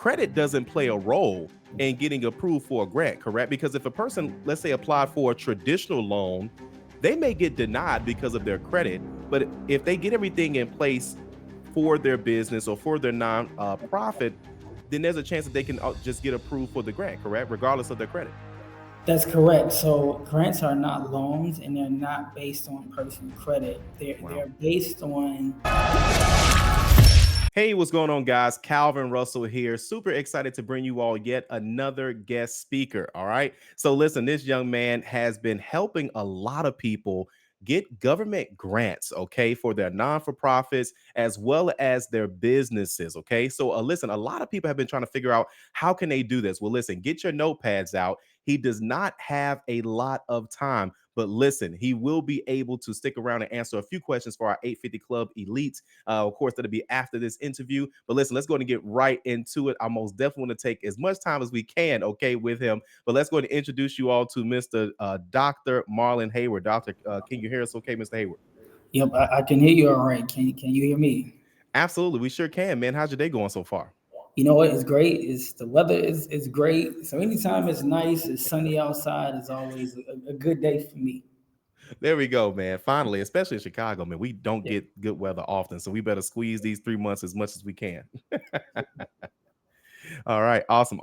credit doesn't play a role in getting approved for a grant, correct? Because if a person, let's say, applied for a traditional loan, they may get denied because of their credit. But if they get everything in place for their business or for their non-profit, then there's a chance that they can just get approved for the grant, correct? Regardless of their credit. That's correct. So grants are not loans, and they're not based on personal credit. They're based on. Hey, what's going on, guys? Calvin Russell here. Super excited to bring you all yet another guest speaker. All right. So listen, this young man has been helping a lot of people get government grants, okay, for their non-for-profits as well as their businesses, okay? So listen, a lot of people have been trying to figure out how can they do this. Well, listen, get your notepads out. He does not have a lot of time, but listen, he will be able to stick around and answer a few questions for our 850 Club elites. Of course, that'll be after this interview. But listen, let's go ahead and get right into it. I most definitely want to take as much time as we can, okay, with him. But let's go ahead and introduce you all to Mr. Dr. Marlon Hayward. Doctor, can you hear us okay, Mr. Hayward? Yep, I can hear you all right. Can you hear me? Absolutely, we sure can, man. How's your day going so far? You know what? It's great. The weather is great. So anytime it's nice, it's sunny outside, is always a good day for me. There we go, man. Finally, especially in Chicago, man, we don't Yeah. get good weather often, so we better squeeze these 3 months as much as we can. All right, awesome.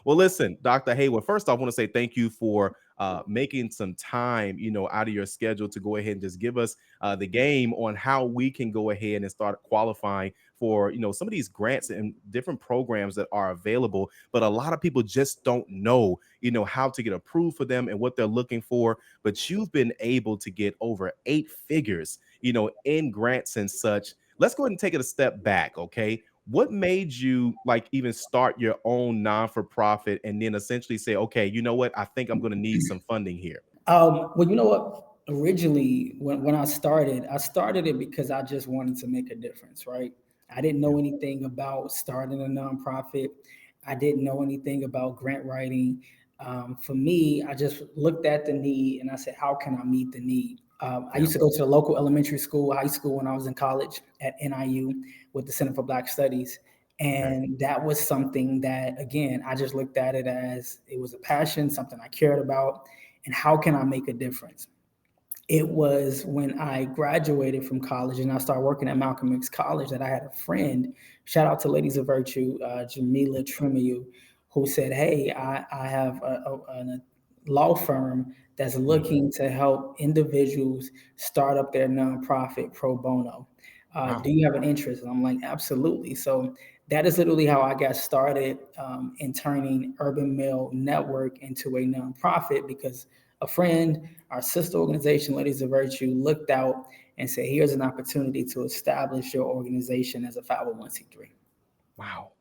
Well, listen, Dr. Hayward, first I want to say thank you for making some time, out of your schedule to go ahead and just give us the game on how we can go ahead and start qualifying for, some of these grants and different programs that are available. But a lot of people just don't know, how to get approved for them and what they're looking for. But you've been able to get over 8 figures, in grants and such. Let's go ahead and take it a step back, okay? What made you like even start your own non-for-profit and then essentially say, okay, you know what? I think I'm going to need some funding here. Well, you know what? Originally, when I started it because I just wanted to make a difference, right? I didn't know anything about starting a nonprofit. I didn't know anything about grant writing. For me, I just looked at the need and I said, how can I meet the need? I used to go to the local elementary school, high school when I was in college at NIU with the Center for Black Studies. And that was something that, again, I just looked at it as it was a passion, something I cared about, and how can I make a difference? It was when I graduated from college and I started working at Malcolm X College that I had a friend, shout out to Ladies of Virtue, Jamila Tremiou, who said, hey, I have a law firm that's looking to help individuals start up their nonprofit pro bono. Do you have an interest? And I'm like, absolutely. So that is literally how I got started in turning Urban Male Network into a nonprofit, because a friend, our sister organization, Ladies of Virtue, looked out and said, here's an opportunity to establish your organization as a 501c3. Wow.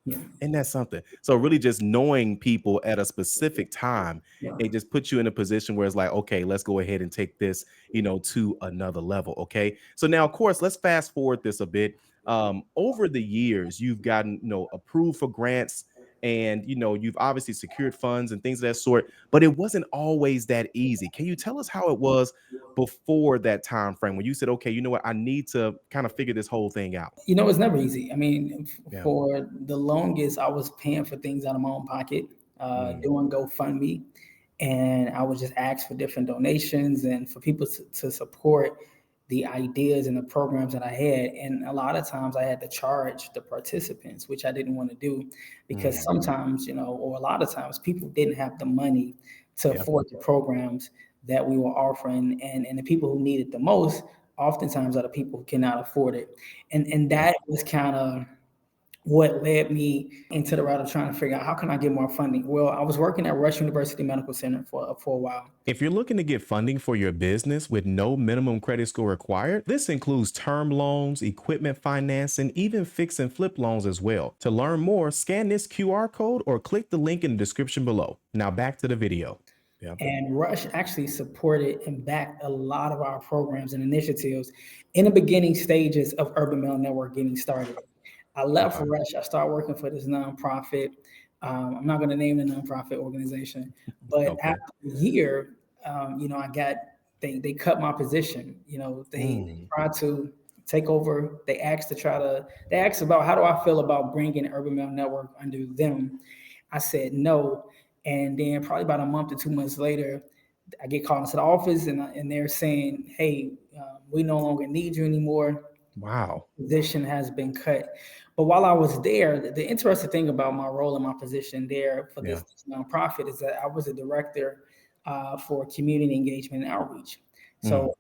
Yeah. And that's something. So really just knowing people at a specific time, Yeah. it just puts you in a position where it's like, okay, let's go ahead and take this, to another level. Okay. So now, of course, let's fast forward this a bit. Over the years, you've gotten, approved for grants and, you've obviously secured funds and things of that sort, but it wasn't always that easy. Can you tell us how it was before that time frame when you said, okay, you know what, I need to kind of figure this whole thing out? It's never easy. I mean, for the longest, I was paying for things out of my own pocket, doing GoFundMe, and I would just ask for different donations and for people to support the ideas and the programs that I had. And a lot of times I had to charge the participants, which I didn't want to do, because sometimes, or a lot of times, people didn't have the money to afford the programs that we were offering. And the people who need it the most oftentimes are the people who cannot afford it. And that was kind of what led me into the route of trying to figure out how can I get more funding. Well, I was working at Rush University Medical Center for a while. If you're looking to get funding for your business with no minimum credit score required, this includes term loans, equipment financing, even fix and flip loans as well. To learn more, scan this QR code or click the link in the description below. Now back to the video. And Rush actually supported and backed a lot of our programs and initiatives in the beginning stages of Urban Male Network getting started. I left Rush. I started working for this nonprofit. I'm not going to name the nonprofit organization, but after a year, I got they cut my position. They tried to take over. They asked about how do I feel about bringing Urban Mail Network under them. I said no. And then probably about a month or 2 months later, I get called into the office and they're saying, hey, we no longer need you anymore. Wow. Position has been cut. But while I was there, the interesting thing about my role and my position there for Yeah. this nonprofit is that I was a director for community engagement and outreach. Mm, So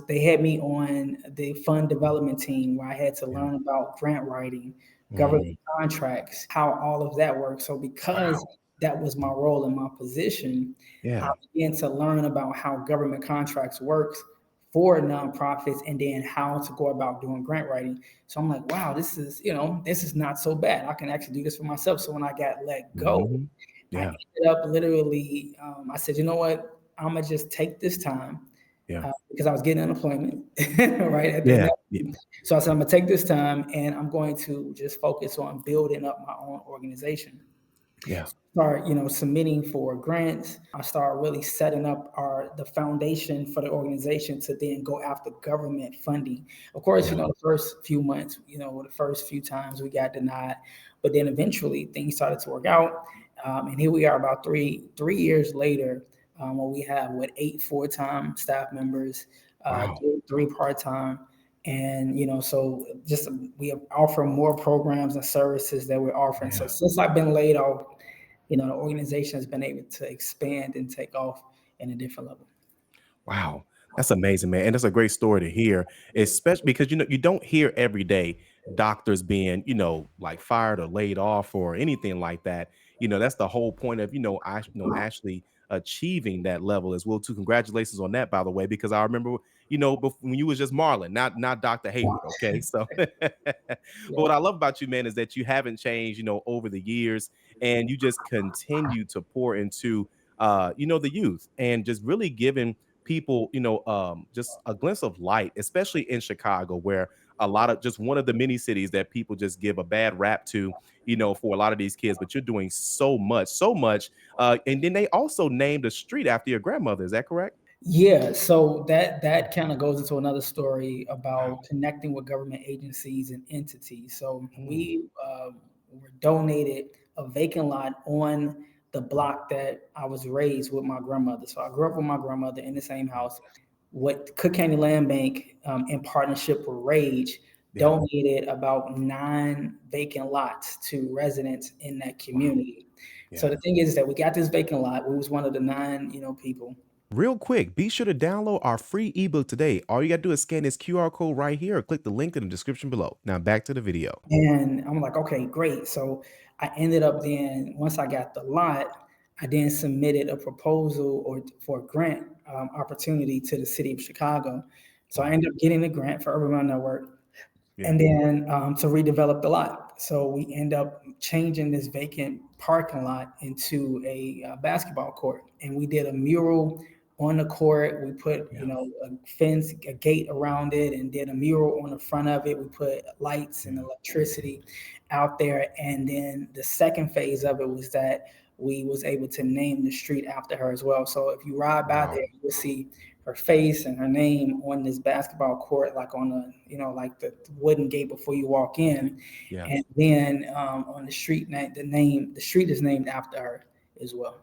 they had me on the fund development team where I had to yeah. learn about grant writing, government Mm, contracts, how all of that works. So because wow. that was my role and my position, I Yeah. began to learn about how government contracts works for nonprofits and then how to go about doing grant writing. So I'm like, wow, this is not so bad. I can actually do this for myself. So when I got let go, Hmm. I Yeah. ended up literally, I said, you know what? I'm gonna just take this time Yeah. because I was getting unemployment right at Yeah. that. Yeah. So I said, I'm gonna take this time and I'm going to just focus on building up my own organization. Yeah. Start submitting for grants. I start really setting up the foundation for the organization to then go after government funding. Of course, Yeah. the first few months, the first few times we got denied, but then eventually things started to work out. And here we are about three years later, where we have 8 full-time staff members, Wow. three part-time. And so just we offer more programs and services that we're offering. So Yeah. since I've been laid off, the organization has been able to expand and take off in a different level. Wow. That's amazing, man. And that's a great story to hear, especially because you don't hear every day doctors being, like fired or laid off or anything like that. That's the whole point of, actually achieving that level as well too. Congratulations on that, by the way, because I remember, when you was just Marlon, not Dr. Hayward. Okay. So but Yeah. what I love about you, man, is that you haven't changed, over the years, and you just continue to pour into the youth and just really giving people, just a glimpse of light, especially in Chicago, where a lot of just one of the many cities that people just give a bad rap to, for a lot of these kids. But you're doing so much, so much. And then they also named a street after your grandmother. Is that correct? Yeah, so that kind of goes into another story about connecting with government agencies and entities. So Mm, we were donated a vacant lot on the block that I was raised with my grandmother. So I grew up with my grandmother in the same house. What Cook County Land Bank, in partnership with Rage, yeah. donated about 9 vacant lots to residents in that Wow. community. So Yeah. the thing is that we got this vacant lot. We was one of the nine, people. Real quick, be sure to download our free ebook today. All you got to do is scan this QR code right here or click the link in the description below. Now back to the video. And I'm like, okay, great. So I ended up then, once I got the lot, I then submitted a proposal or for a grant opportunity to the city of Chicago. So I Wow. ended up getting the grant for Urban Renewal Network Yeah. and then to redevelop the lot. So we end up changing this vacant parking lot into a basketball court, and we did a mural on the court. We put Yeah. a fence, a gate around it, and did a mural on the front of it. We put lights and Yeah. electricity out there, and then the second phase of it was that we was able to name the street after her as well. So if you ride by Wow. there, you'll see her face and her name on this basketball court, like on like the wooden gate before you walk in, Yeah. and then on the street the street is named after her as well.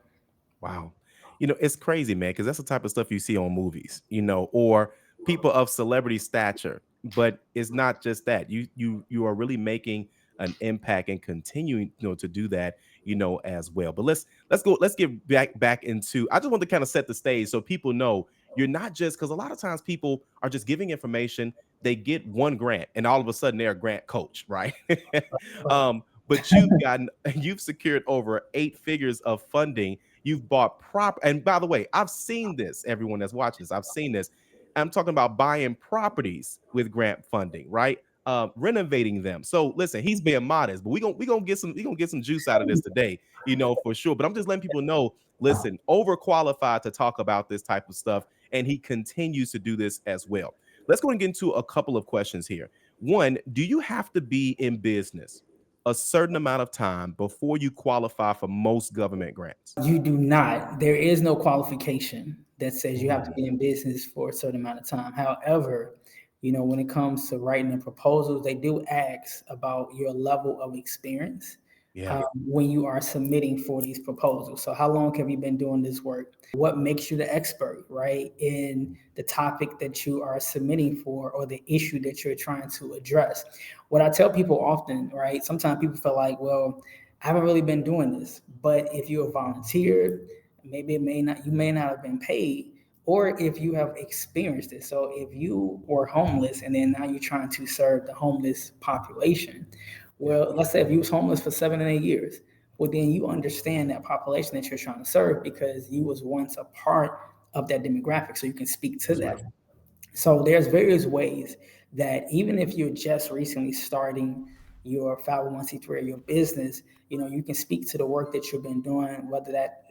Wow. It's crazy, man, because that's the type of stuff you see on movies, or people of celebrity stature. But it's not just that. You are really making an impact and continuing, to do that, as well. But let's get back into I just want to kind of set the stage so people know you're not just because a lot of times people are just giving information, they get one grant and all of a sudden they're a grant coach, right? But you've secured over 8 figures of funding. You've bought and by the way, I've seen this. Everyone that's watching this, I've seen this. I'm talking about buying properties with grant funding, right? Renovating them. So listen, he's being modest, but we gonna get some juice out of this today, for sure. But I'm just letting people know, listen, overqualified to talk about this type of stuff, and he continues to do this as well. Let's go and get into a couple of questions here. One, do you have to be in business a certain amount of time before you qualify for most government grants? You do not. There is no qualification that says you have to Mm, be in business for a certain amount of time. However, when it comes to writing a proposal, they do ask about your level of experience Yeah. when you are submitting for these proposals. So, how long have you been doing this work? What makes you the expert, right, in the topic that you are submitting for or the issue that you're trying to address? What I tell people often, right, sometimes people feel like, well, I haven't really been doing this, but if you're a volunteer, maybe you may not have been paid, or if you have experienced it. So if you were homeless and then now you're trying to serve the homeless population, Yeah. well, let's say if you was homeless for 7 and 8 years, well, then you understand that population that you're trying to serve because you was once a part of that demographic, so you can speak to That's that. right. So there's various ways that even if you're just recently starting your 501c3 or your business, you can speak to the work that you've been doing, whether that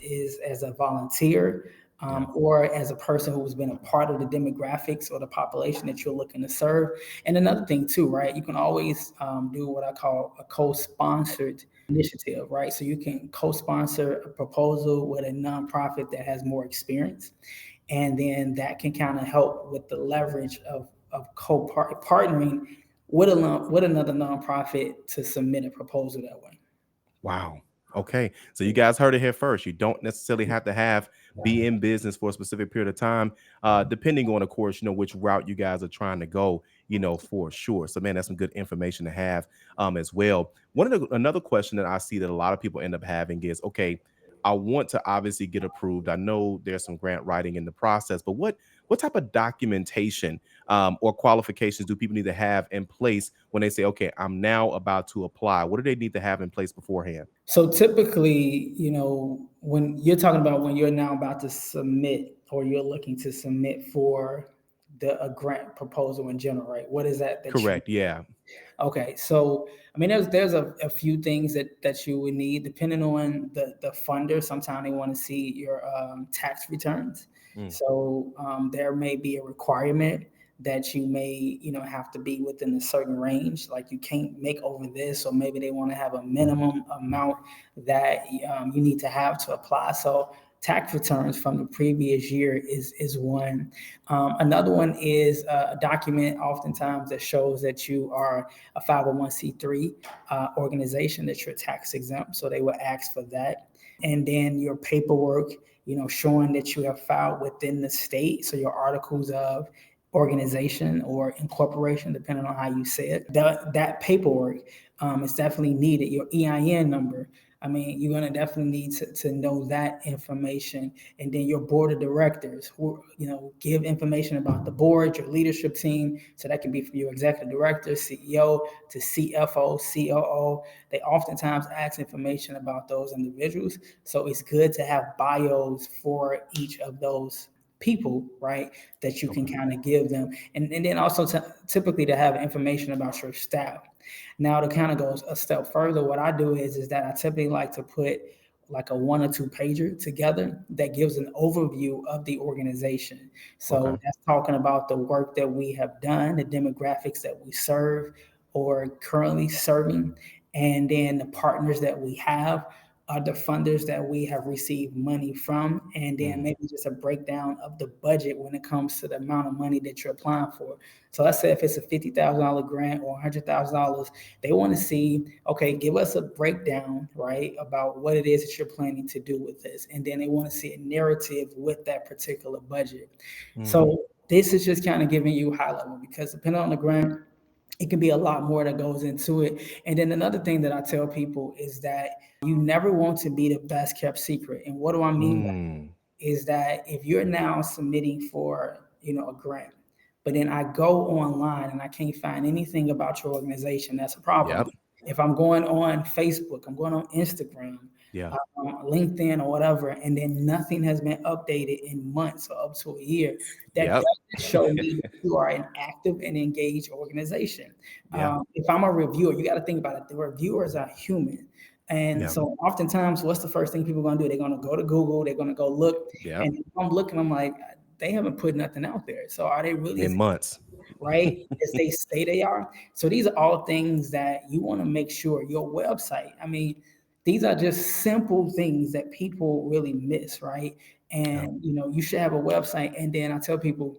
is as a volunteer Yeah. or as a person who's been a part of the demographics or the population that you're looking to serve. And another thing too, right? You can always do what I call a co-sponsored initiative, right? So you can co-sponsor a proposal with a nonprofit that has more experience, and then that can kind of help with the leverage of partnering with another nonprofit to submit a proposal that way. Wow. Okay. So you guys heard it here first. You don't necessarily have to be in business for a specific period of time, depending on, of course, which route you guys are trying to go, for sure. So man, that's some good information to have as well. Another question that I see that a lot of people end up having is, okay, I want to obviously get approved. I know there's some grant writing in the process, but what type of documentation or qualifications do people need to have in place when they say, okay, I'm now about to apply? What do they need to have in place beforehand? So typically, when you're talking about when you're now about to submit or you're looking to submit for a grant proposal in general, right? What is that you? Correct. Yeah. Okay, so I mean, there's a few things that you would need depending on the funder. Sometimes they want to see your tax returns, Mm, so there may be a requirement that you may have to be within a certain range. Like you can't make over this, or maybe they want to have a minimum amount that you need to have to apply. So tax returns from the previous year is one. Another one is a document oftentimes that shows that you are a 501c3 organization, that you're tax exempt. So they will ask for that. And then your paperwork, showing that you have filed within the state. So your articles of organization or incorporation, depending on how you say it. That paperwork is definitely needed. Your EIN number. I mean, you're going to definitely need to know that information. And then your board of directors, who, give information about the board, your leadership team. So that can be from your executive director, CEO to CFO, COO. They oftentimes ask information about those individuals. So it's good to have bios for each of those people, right, that you can okay. kind of give them. And then also typically to have information about your staff. Now, to kind of go a step further, what I do is that I typically like to put like a 1 or 2 pager together that gives an overview of the organization. So Okay. that's talking about the work that we have done, the demographics that we serve or currently serving, and then the partners that we have, the funders that we have received money from, and then Mm, maybe just a breakdown of the budget when it comes to the amount of money that you're applying for. So let's say if it's a $50,000 grant or $100,000, they want to see, okay, give us a breakdown, right, about what it is that you're planning to do with this. And then they want to see a narrative with that particular budget. mm, So this is just kind of giving you high level, because depending on the grant, it can be a lot more that goes into it. And then another thing that I tell people is that you never want to be the best kept secret. And what do I mean by mm. is that if you're now submitting for, a grant, but then I go online and I can't find anything about your organization, that's a problem. Yep. If I'm going on Facebook, I'm going on Instagram, Yeah. LinkedIn or whatever, and then nothing has been updated in months or up to a year, that Yep. doesn't show me that you are an active and engaged organization. Yeah. If I'm a reviewer, you got to think about it. The reviewers are human. And Yeah. so oftentimes, what's the first thing people are going to do? They're going to go to Google, they're going to go look. Yep. And if I'm looking, I'm like, they haven't put nothing out there. So are they really In as months. right as they say they are? So these are all things that you want to make sure your website, I mean, these are just simple things that people really miss, right? Yeah. And you should have a website. And then I tell people,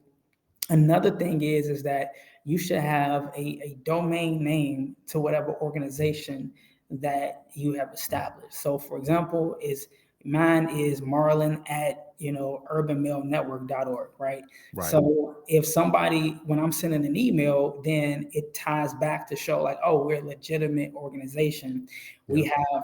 Another thing is that you should have a domain name to whatever organization that you have established. So, for example, is mine is Marlon at urbanmailnetwork.org, right? Right. So if somebody, when I'm sending an email, then it ties back to show like, oh, we're a legitimate organization. We Yep. have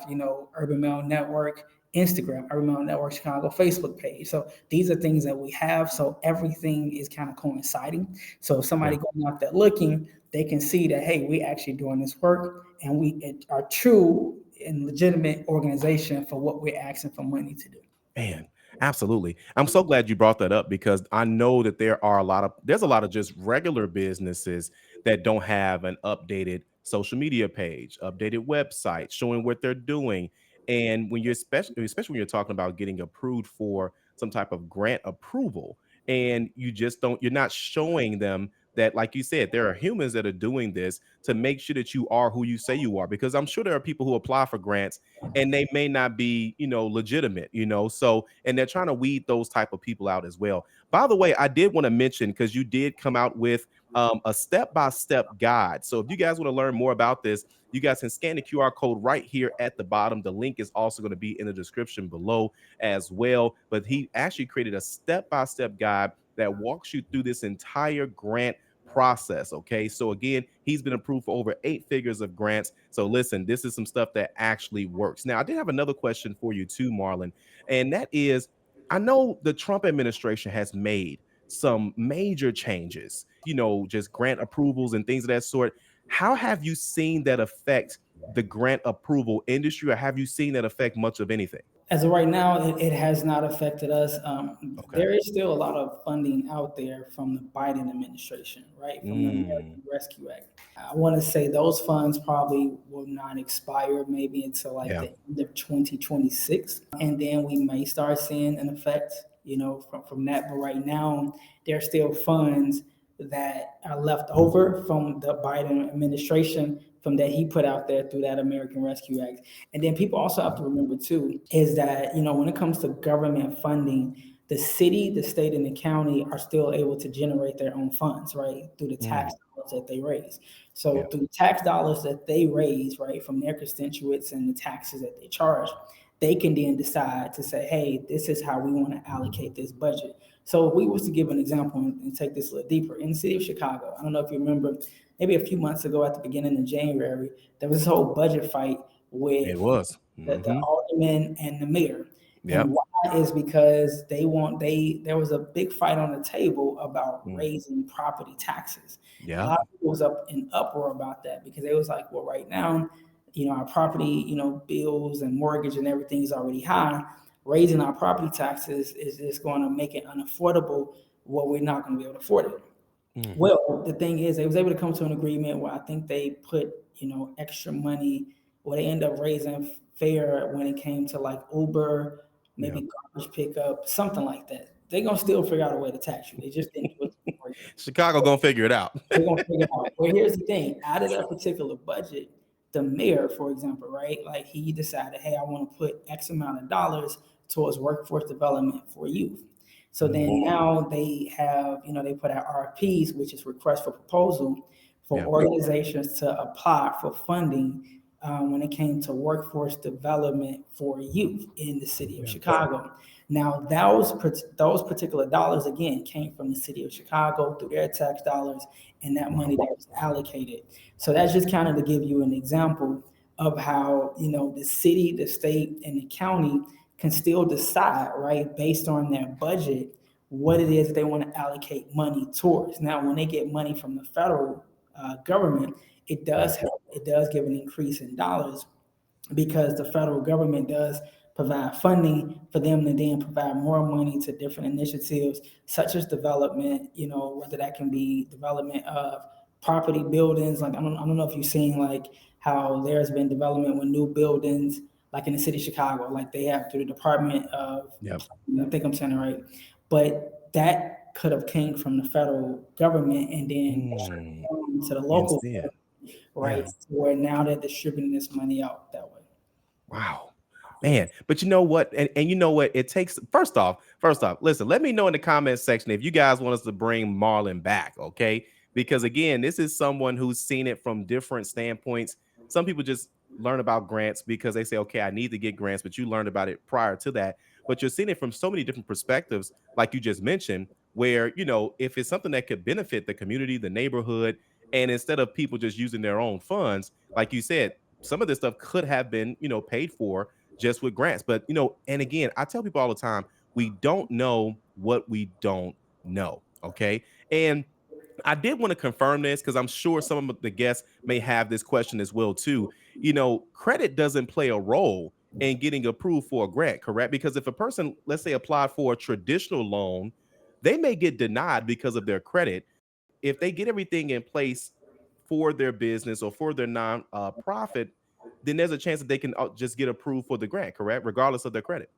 Urban Mail Network Instagram, Urban Mail Network Chicago Facebook page. So these are things that we have. So everything is kind of coinciding. So if somebody Yeah. going out there looking, they can see that, hey, we actually doing this work and we are true and legitimate organization for what we're asking for money to do. Man, absolutely. I'm so glad you brought that up because I know that there's a lot of just regular businesses that don't have an updated social media page, updated website showing what they're doing. And when you're especially when you're talking about getting approved for some type of grant approval, and you're not showing them that, like you said, there are humans that are doing this to make sure that you are who you say you are. Because I'm sure there are people who apply for grants and they may not be, legitimate, so, and they're trying to weed those type of people out as well. By the way, I did want to mention, because you did come out with a step-by-step guide. So if you guys want to learn more about this, you guys can scan the QR code right here at the bottom. The link is also going to be in the description below as well. But he actually created a step-by-step guide that walks you through this entire grant process. Okay. So again, he's been approved for over 8 figures of grants. So listen, this is some stuff that actually works. Now, I did have another question for you too, Marlon. And that is, I know the Trump administration has made some major changes, just grant approvals and things of that sort. How have you seen that affect the grant approval industry, or have you seen that affect much of anything? As of right now, it has not affected us. Okay. There is still a lot of funding out there from the Biden administration, right? From the Mm, American Rescue Act. I want to say those funds probably will not expire maybe until like yeah. the end of 2026. And then we may start seeing an effect, from that. But right now, there are still funds that are left over from the Biden administration from that he put out there through that American Rescue Act. And then people also have to remember too is that when it comes to government funding, the city, the state, and the county are still able to generate their own funds, right, through the tax Mm, dollars that they raise. So yeah. through the tax dollars that they raise, right, from their constituents and the taxes that they charge, they can then decide to say, hey, this is how we want to allocate this budget. So if we was to give an example and take this a little deeper, in the city of Chicago, I don't know if you remember, maybe a few months ago at the beginning of January, there was this whole budget fight It with was. the Hmm. alderman and the mayor. And Yep. why is because there was a big fight on the table about Mm, raising property taxes. A yep. lot of people was up in uproar about that because they was like, well, right now, our property, bills and mortgage and everything is already high. Raising our property taxes is just going to make it unaffordable. Well, we're not going to be able to afford it. Mm, Well, the thing is, they was able to come to an agreement where I think they put, extra money, or they end up raising fare when it came to like Uber, yep. maybe garbage pickup, something like that. They're gonna still figure out a way to tax you. They just didn't do it before you. Chicago gonna figure it out. They're gonna figure it out. Well, here's the thing: out of that particular budget, the mayor, for example, right? Like he decided, hey, I want to put X amount of dollars towards workforce development for youth. So then Mm, now they have, they put out RFPs, which is request for proposal for yeah. organizations to apply for funding when it came to workforce development for youth in the city of Yeah. Chicago. Now, those particular dollars again came from the city of Chicago through their tax dollars, and that Wow. money that was allocated. So that's just kind of to give you an example of how the city, the state, and the county can still decide, right, based on their budget, what it is they want to allocate money towards. Now, when they get money from the federal government, it Yeah. does help. It does give an increase in dollars because the federal government does provide funding for them to then provide more money to different initiatives such as development, whether that can be development of property buildings. Like I don't know if you've seen like how there's been development with new buildings, like in the city of Chicago, like they have through the Department of, Yep. I think I'm saying it right, but that could have came from the federal government and then Mm, to the local, instead. right? Yeah. Where now they're distributing this money out that way. Wow. Man, but you know what? And you know what? It takes first off, listen, let me know in the comment section if you guys want us to bring Marlon back, okay? Because again, this is someone who's seen it from different standpoints. Some people just learn about grants because they say, okay, I need to get grants, but you learned about it prior to that. But you're seeing it from so many different perspectives, like you just mentioned, where if it's something that could benefit the community, the neighborhood, and instead of people just using their own funds, like you said, some of this stuff could have been, paid for just with grants. But and again, I tell people all the time, we don't know what we don't know. Okay. And I did want to confirm this because I'm sure some of the guests may have this question as well too. Credit doesn't play a role in getting approved for a grant, correct? Because if a person, let's say, applied for a traditional loan, they may get denied because of their credit. If they get everything in place for their business or for their non-profit, then there's a chance that they can just get approved for the grant, correct? Regardless of their credit.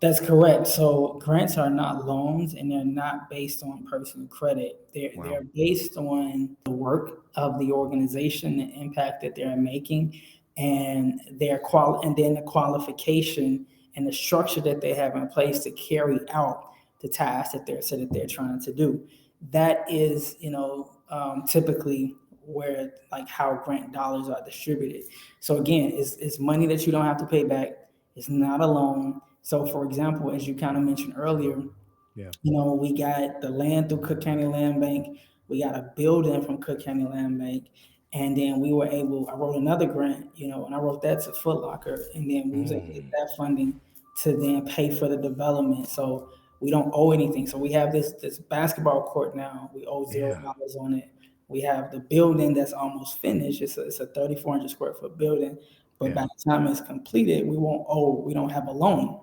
That's correct. So grants are not loans, and they're not based on personal credit. They're Wow. based on the work of the organization, the impact that they're making, and and then the qualification and the structure that they have in place to carry out the task that they're trying to do. That is, typically where, like, how grant dollars are distributed. So again, it's money that you don't have to pay back. It's not a loan. So, for example, as you kind of mentioned earlier, Yeah. we got the land through Cook County Land Bank. We got a building from Cook County Land Bank. And then I wrote another grant, and I wrote that to Foot Locker. And then we was able to get Mm, that funding to then pay for the development. So we don't owe anything. So we have this basketball court now. We owe yeah. $0 on it. We have the building that's almost finished. It's a 3,400 square foot building. But by Yeah. the time it's completed, we don't have a loan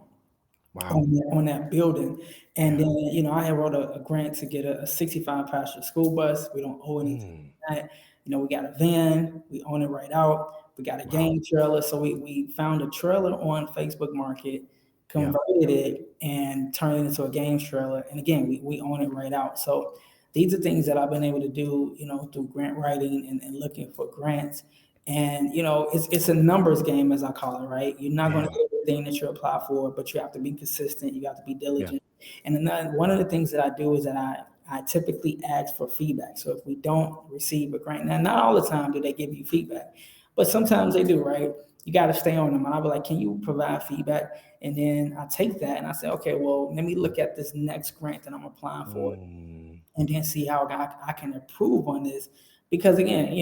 Wow. on that building. And Yeah. then, I had wrote a grant to get a 65 passenger school bus. We don't owe anything Mm, on that. We got a van, we own it right out. We got a wow. game trailer. So we found a trailer on Facebook Market, Yeah. converted it, and turned it into a games trailer. And again, we own it right out. So these are things that I've been able to do, through grant writing and looking for grants. And it's a numbers game, as I call it, right? You're not going to Yeah. get everything that you apply for, but you have to be consistent. You have to be Yeah. diligent. And one of the things that I do is that I typically ask for feedback. So if we don't receive a grant, now not all the time do they give you feedback, but sometimes they do, right? You got to stay on them. And I'll be like, can you provide feedback? And then I take that and I say, okay, well, let me look at this next grant that I'm applying for, Mm, and then see how I can improve on this. Because again,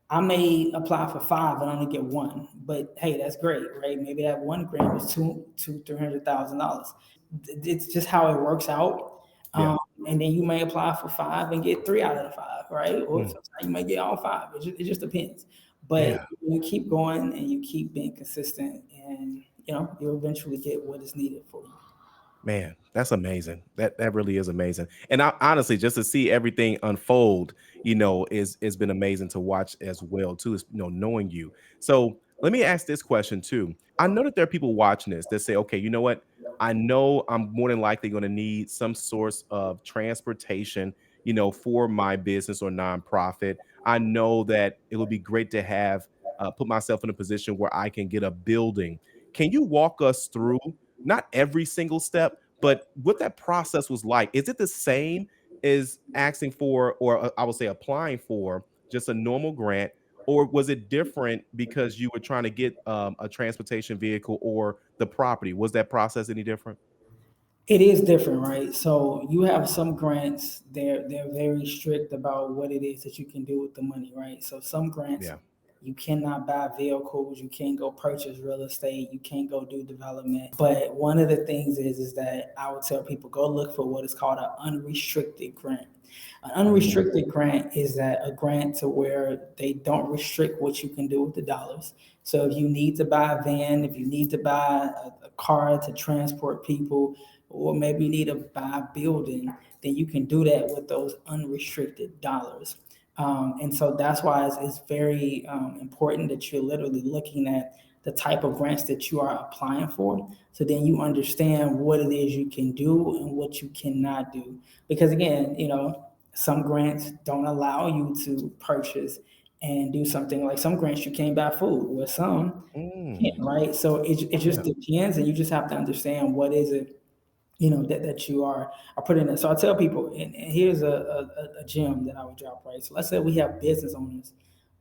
I may apply for five and only get one, but hey, that's great, right? Maybe that one grant was $300,000. It's just how it works out. yeah. And then you may apply for five and get three out of the five, right? Or Mm, sometimes you may get all five. It just depends. But yeah. you keep going and you keep being consistent, and you'll eventually get what is needed for you. Man, that's amazing. That really is amazing. And I honestly, just to see everything unfold, is been amazing to watch as well too. Is knowing you. So let me ask this question too. I know that there are people watching this that say, okay, you know what? I know I'm more than likely going to need some source of transportation, for my business or nonprofit. I know that it would be great to have put myself in a position where I can get a building. Can you walk us through? Not every single step, but what that process was like. Is it the same as asking for, or I would say applying for just a normal grant, or was it different because you were trying to get a transportation vehicle or the property? Was that process any different? It is different, right? So you have some grants, they're very strict about what it is that you can do with the money, right? So some grants, Yeah. you cannot buy vehicles, you can't go purchase real estate, you can't go do development. But one of the things is that I would tell people, go look for what is called an unrestricted grant. An Mm, unrestricted grant is that a grant to where they don't restrict what you can do with the dollars. So if you need to buy a van, if you need to buy a car to transport people, or maybe you need to buy a building, then you can do that with those unrestricted dollars. And so that's why it's very important that you're literally looking at the type of grants that you are applying for. So then you understand what it is you can do and what you cannot do. Because again, some grants don't allow you to purchase and do something. Like some grants you can't buy food, with some you Mm, can't, right? So it just yeah, depends, and you just have to understand what is it, that you are putting in. So I tell people, and here's a gem that I would drop, right? So let's say we have business owners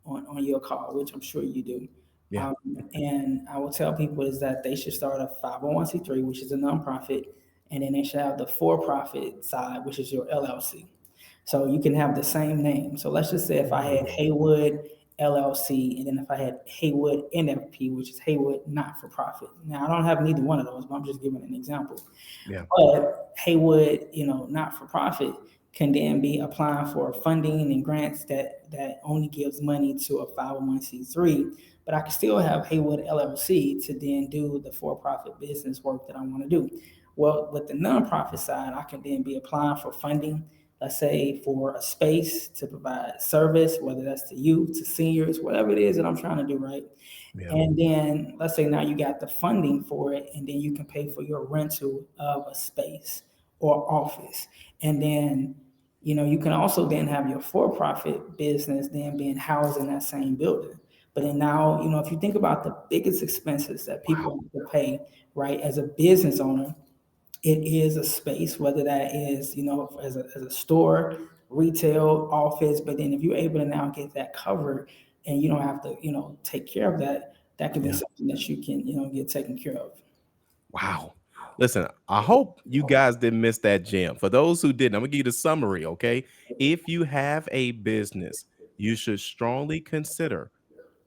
on your call, which I'm sure you do. yeah, Um, and I will tell people is that they should start a 501c3, which is a nonprofit, and then they should have the for-profit side, which is your LLC. So you can have the same name. So let's just say if I had mm, Haywood LLC, and then if I had Haywood NFP, which is Haywood Not for Profit. Now I don't have neither one of those, but I'm just giving an example. yeah, But Haywood, not for profit, can then be applying for funding and grants that only gives money to a 501c3. But I can still have Haywood LLC to then do the for-profit business work that I want to do. Well, with the nonprofit side, I can then be applying for funding, let's say for a space to provide service, whether that's to youth, to seniors, whatever it is that I'm trying to do, right? yeah, And then let's say now you got the funding for it, and then you can pay for your rental of a space or office. And then, you can also then have your for-profit business then being housed in that same building. But then now, if you think about the biggest expenses that people wow, have to pay, right, as a business owner, it is a space, whether that is, as a store, retail, office. But then if you're able to now get that covered and you don't have to, take care of that, that could be yeah. something that you can, get taken care of. Wow. Listen, I hope you guys didn't miss that gem. For those who didn't, I'm gonna give you the summary, okay? If you have a business, you should strongly consider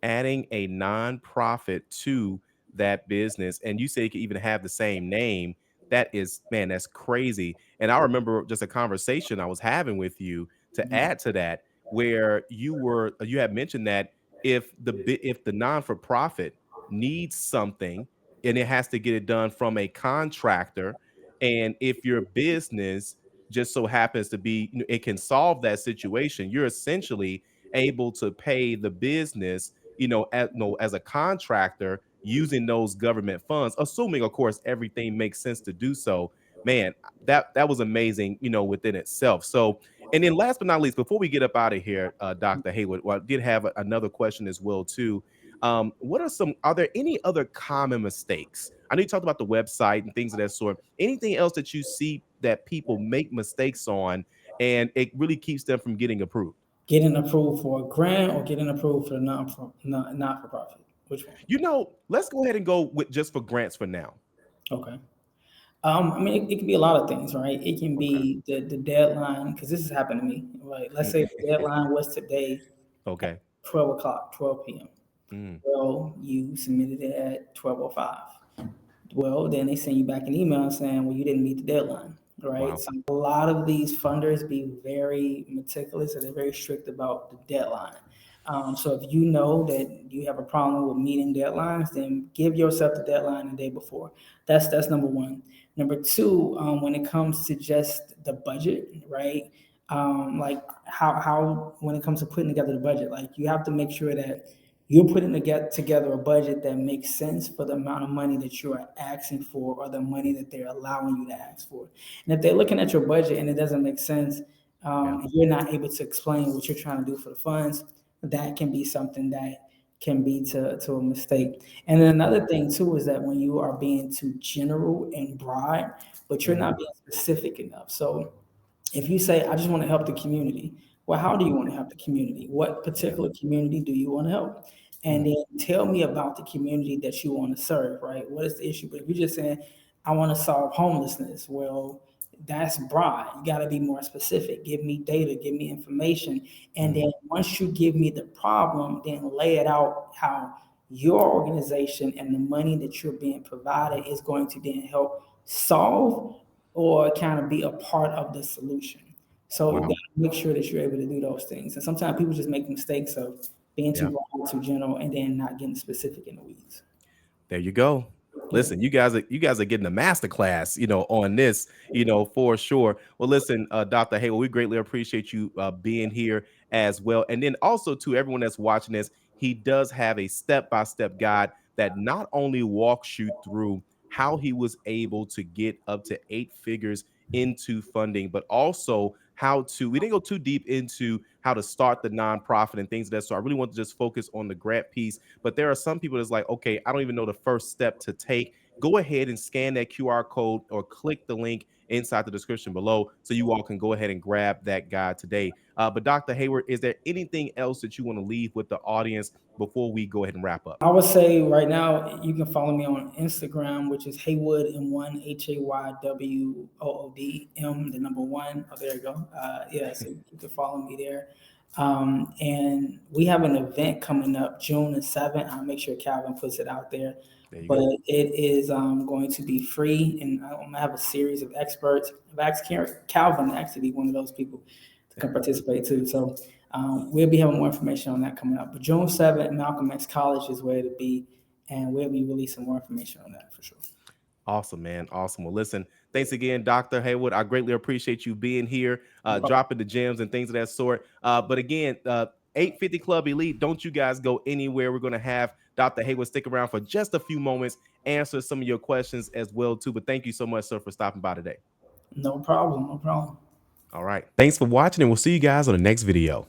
adding a nonprofit to that business, and you say you could even have the same name. That is, man, that's crazy. And I remember just a conversation I was having with you to Mhm. add to that, where you had mentioned that if the non for profit needs something and it has to get it done from a contractor, and if your business just so happens to be, it can solve that situation, you're essentially able to pay the business, as a contractor using those government funds, assuming, of course, everything makes sense to do so. Man, that was amazing, within itself. So, and then last but not least, before we get up out of here, Dr. Hayward, well, I did have another question as well too. Are there any other common mistakes? I know you talked about the website and things of that sort. Anything else that you see that people make mistakes on and it really keeps them from getting approved? Getting approved for a grant or getting approved for the not for profit. Which one? Let's go ahead and go with just for grants for now. Okay. I mean, it can be a lot of things, right? It can Okay. be the deadline, because this has happened to me. Right? Let's say the deadline was today at Okay. 12 o'clock, 12 p.m. Mm, Well, you submitted it at 12:05. Well, then they send you back an email saying, well, you didn't meet the deadline, right? wow. So a lot of these funders be very meticulous and they're very strict about the deadline. So if you know that you have a problem with meeting deadlines, then give yourself the deadline the day before. That's number one. Number two, when it comes to just the budget, right? Like how when it comes to putting together the budget, like you have to make sure that you're putting together a budget that makes sense for the amount of money that you are asking for or the money that they're allowing you to ask for. And if they're looking at your budget and it doesn't make sense, Yeah. and you're not able to explain what you're trying to do for the funds, that can be something that can be to a mistake. And then Mm, another thing too is that when you are being too general and broad, but you're mhm, not being specific enough. So if you say, I just want to help the community, well, how do you want to help the community? What yeah. particular community do you want to help? And Mm, then tell me about the community that you want to serve, right? What is the issue? But if you're just saying, I want to solve homelessness, well, that's broad. You got to be more specific. Give me data, give me information. And mm, then once you give me the problem, then lay it out how your organization and the money that you're being provided is going to then help solve or kind of be a part of the solution. So you got wow. to make sure that you're able to do those things. And sometimes people just make mistakes of being too Yeah. broad, too general, and then not getting specific in the weeds. There you go. Yeah. Listen, you guys are getting a master class, on this, for sure. Well, listen, Dr. Hayward, we greatly appreciate you being here as well. And then also to everyone that's watching this, he does have a step-by-step guide that not only walks you through how he was able to get up to 8 figures into funding, but also we didn't go too deep into how to start the nonprofit and things of that. So I really want to just focus on the grant piece. But there are some people that's like, okay, I don't even know the first step to take. Go ahead and scan that QR code or click the link inside the description below so you all can go ahead and grab that guide today. But Dr. Hayward, is there anything else that you want to leave with the audience before we go ahead and wrap up? I would say right now you can follow me on Instagram, which is Haywood M1, HAYWOOD, the number one. Oh, there you go. Yeah, so you can follow me there. And we have an event coming up June the 7th. I'll make sure Calvin puts it out there. There you But go. it is going to be free, and I'm going to have a series of experts. I've asked Calvin to actually be one of those people to come participate too. So we'll be having more information on that coming up. But June 7th, Malcolm X College is where to be, and we'll be releasing more information on that for sure. Awesome, man. Awesome. Well, listen, thanks again, Dr. Haywood. I greatly appreciate you being here, No problem. dropping the gems and things of that sort. But again, 850 Club Elite, don't you guys go anywhere. We're going to have Dr. Haywood stick around for just a few moments, answer some of your questions as well, too. But thank you so much, sir, for stopping by today. No problem. No problem. All right. Thanks for watching, and we'll see you guys on the next video.